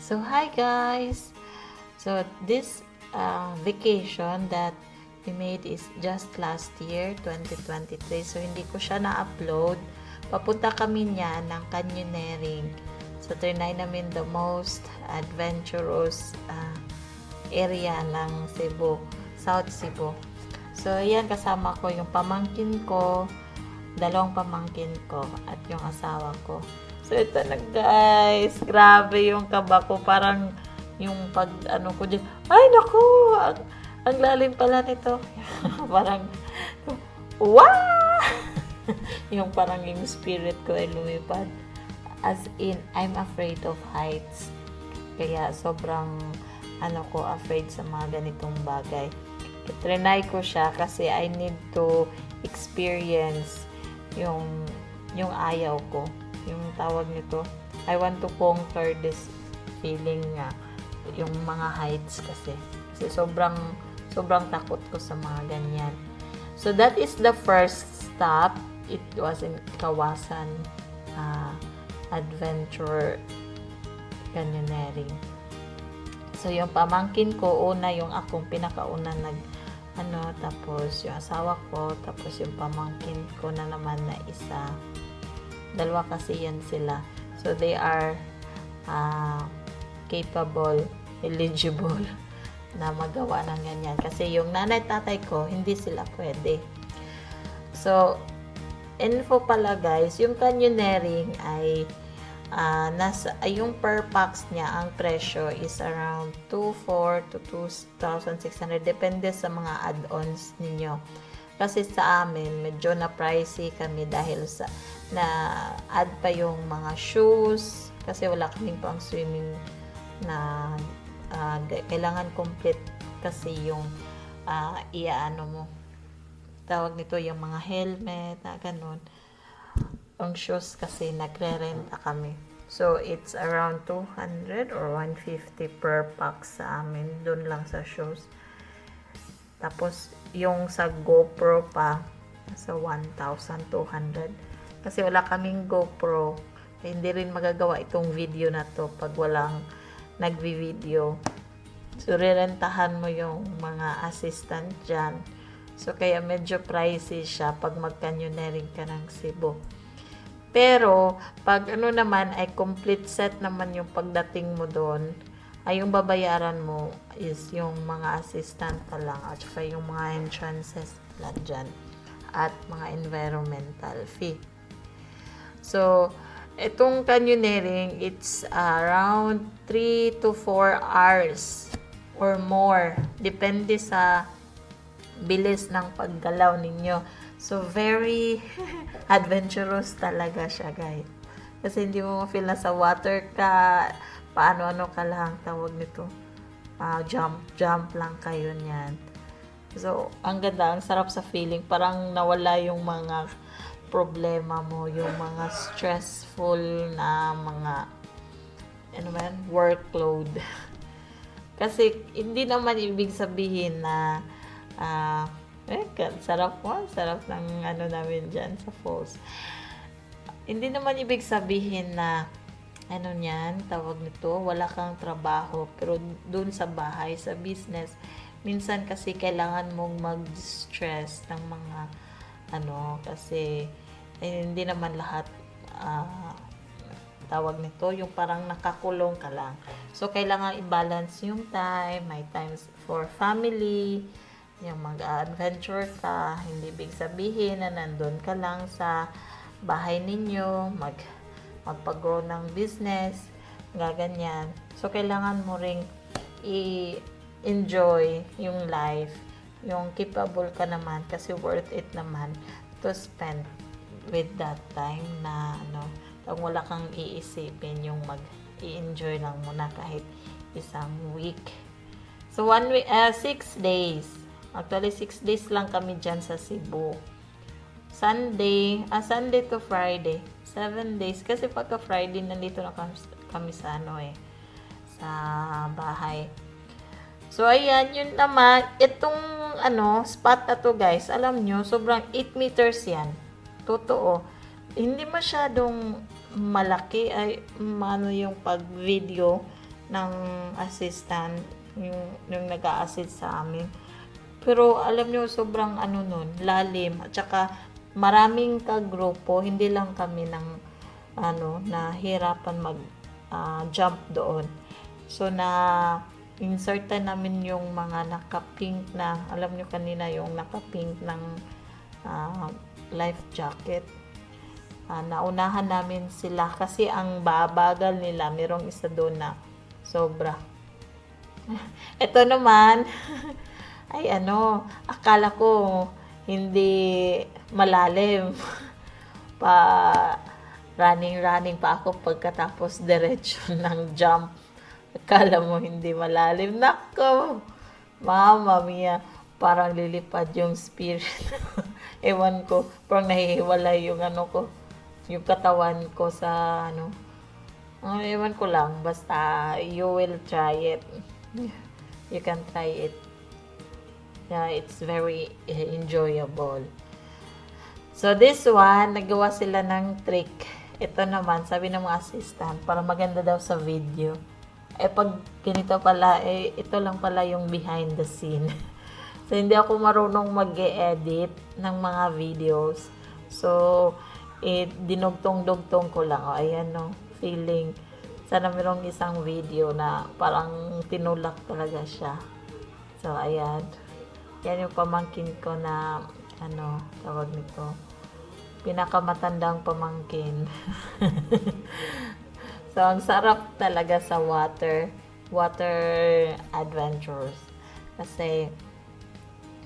So, hi guys! So, this vacation that we made is just last year, 2023. So, hindi ko siya na-upload. Papunta kami niya ng canyoneering. So, trinay namin the most adventurous area ng Cebu, South Cebu. So, ayan, kasama ko yung pamangkin ko, dalawang pamangkin ko, at yung asawa ko. So, ito na guys. Grabe yung kaba ko. Parang yung pag ano ko dyan. Ay, naku! Ang lalim pala nito. Parang, wow! Yung parang yung spirit ko ay lumipad. As in, I'm afraid of heights. Kaya sobrang afraid sa mga ganitong bagay. Trinay ko siya kasi I need to experience yung ayaw ko. Yung tawag nito, I want to conquer this feeling nga, yung mga heights kasi sobrang takot ko sa mga ganyan. So that is the first stop. It was in Kawasan Adventure Canyoneering. So yung pamangkin ko, yung akong pinakauna tapos yung asawa ko, tapos yung pamangkin ko na naman na isa. Dalawa kasi yan sila. So, they are capable, eligible na magawa ng ganyan. Kasi yung nanay tatay ko, hindi sila pwede. So, info pala guys, yung canyoneering ay yung per pax niya, ang presyo is around 2,400 to 2,600. Depende sa mga add-ons ninyo. Kasi sa amin, medyo na pricey kami dahil sa na-add pa yung mga shoes kasi wala kaming pang swimming na kailangan complete kasi yung mo tawag nito yung mga helmet na ganun. Ang shoes kasi nagre-renta kami. So, it's around 200 or 150 per pack sa amin. Doon lang sa shoes. Tapos, yung sa GoPro pa, sa 1,200. Kasi wala kaming GoPro. Hindi rin magagawa itong video na to pag walang nagvi-video. So, rirentahan mo yung mga assistant dyan. So, kaya medyo pricey siya pag mag-canyoneering ka ng Cebu. Pero, pag naman ay complete set naman yung pagdating mo doon, ay yung babayaran mo is yung mga assistant pa lang at saka yung mga entrances lang dyan at mga environmental fee. So, itong canyoneering, it's around 3 to 4 hours or more. Depende sa bilis ng paggalaw ninyo. So, very adventurous talaga siya, guys. Kasi hindi mo ma-feel na sa water ka, paano-ano ka lang, tawag nito. Jump lang kayo niyan. So, ang ganda, ang sarap sa feeling. Parang nawala yung mga problema mo, yung mga stressful na mga workload. Kasi hindi naman ibig sabihin na sarap ng namin dyan sa falls. Hindi naman ibig sabihin na tawag nito, wala kang trabaho, pero dun sa bahay, sa business, minsan kasi kailangan mong mag-stress ng mga kasi hindi naman lahat tawag nito, yung parang nakakulong ka lang. So, kailangan i-balance yung time, may times for family, yung mag-adventure ka, hindi ibig sabihin na nandun ka lang sa bahay ninyo, magpag-grow ng business, gaganyan. So, kailangan mo ring i-enjoy yung life, yung capable ka naman kasi worth it naman to spend with that time na wala kang iisipin, yung mag-i-enjoy lang muna kahit isang week. So 1 week, 6 days. Actually 6 days lang kami dyan sa Cebu. Sunday to Friday. 7 days. Kasi pagka Friday, nandito na kami sa sa bahay. So, ayan, yun naman, itong spot na to guys, alam nyo, sobrang 8 meters yan. Totoo. Hindi masyadong malaki, yung pag-video ng assistant, yung nag-a-assist sa amin. Pero alam nyo, sobrang ano nun, lalim. At saka maraming kagrupo, hindi lang kami ng nahirapan mag jump doon. So insertan namin yung mga naka-pink na, alam nyo kanina yung naka-pink ng life jacket. Naunahan namin sila kasi ang babagal nila, merong isa doon na sobra. Ito naman ay akala ko hindi malalim. Running pa ako pagkatapos diretso ng jump. Akala mo hindi malalim. Nako! Mama mia, parang lilipad yung spirit. Ewan ko, parang nahihiwalay yung yung katawan ko sa ewan ko lang. Basta, you will try it. You can try it. Yeah, it's very enjoyable. So, this one, nagawa sila ng trick. Ito naman, sabi ng mga assistant, para maganda daw sa video. Pag ganito pala, ito lang pala yung behind the scene. So, hindi ako marunong mag-edit ng mga videos. So, dinugtong-dugtong ko lang. Ayan, feeling. Sana mayroong isang video na parang tinulak talaga siya. So, ayan. Yan yung pamangkin ko na, tawag nito, pinakamatandang pamangkin. So, ang sarap talaga sa water adventures. Kasi,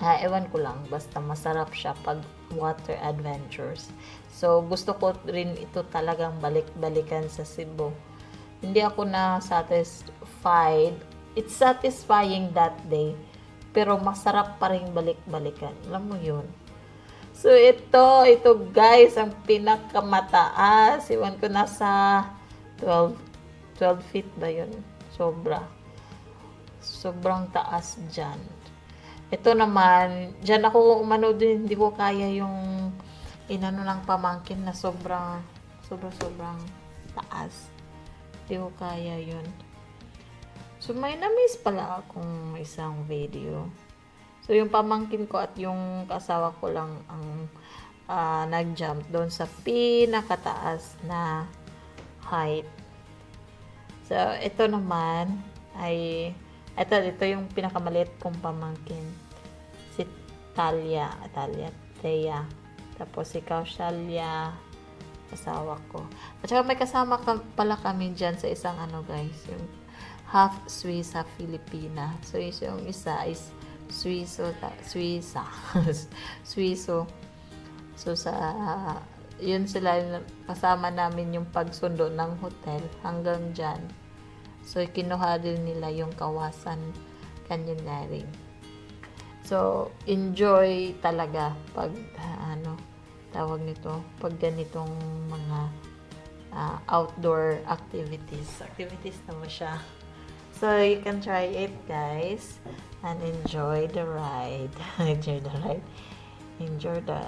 ewan ko lang, basta masarap siya pag water adventures. So, gusto ko rin ito talagang balik-balikan sa Cebu. Hindi ako na satisfied. It's satisfying that day. Pero masarap pa rin balik-balikan. Alam mo yun. So, ito guys, ang pinakamataas. Iwan ko nasa 12 feet ba yun? Sobrang taas dyan. Ito naman, dyan ako umano din, hindi ko kaya yung ng pamangkin na sobrang taas. Hindi ko kaya yun. So, may na-miss pala akong isang video. So, yung pamangkin ko at yung kasawa ko lang ang nag-jump doon sa pinakataas na height. So, ito naman ay ito yung pinakamaliit kong pamangkin. Si Thea. Tapos si Kaushalya, kasawa ko. At saka may kasama pala kami dyan sa isang guys, yung half Swiss, half Filipina. So, yung isa is Swisso. So, yun sila, kasama namin yung pagsundo ng hotel hanggang dyan. So, kinuha din nila yung Kawasan Canyoneering. So, enjoy talaga pag, tawag nito, pag ganitong mga outdoor activities. Activities naman siya. So, you can try it, guys, and enjoy the ride. Enjoy the ride. Enjoy the,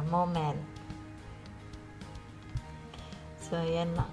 moment. So, yan lang.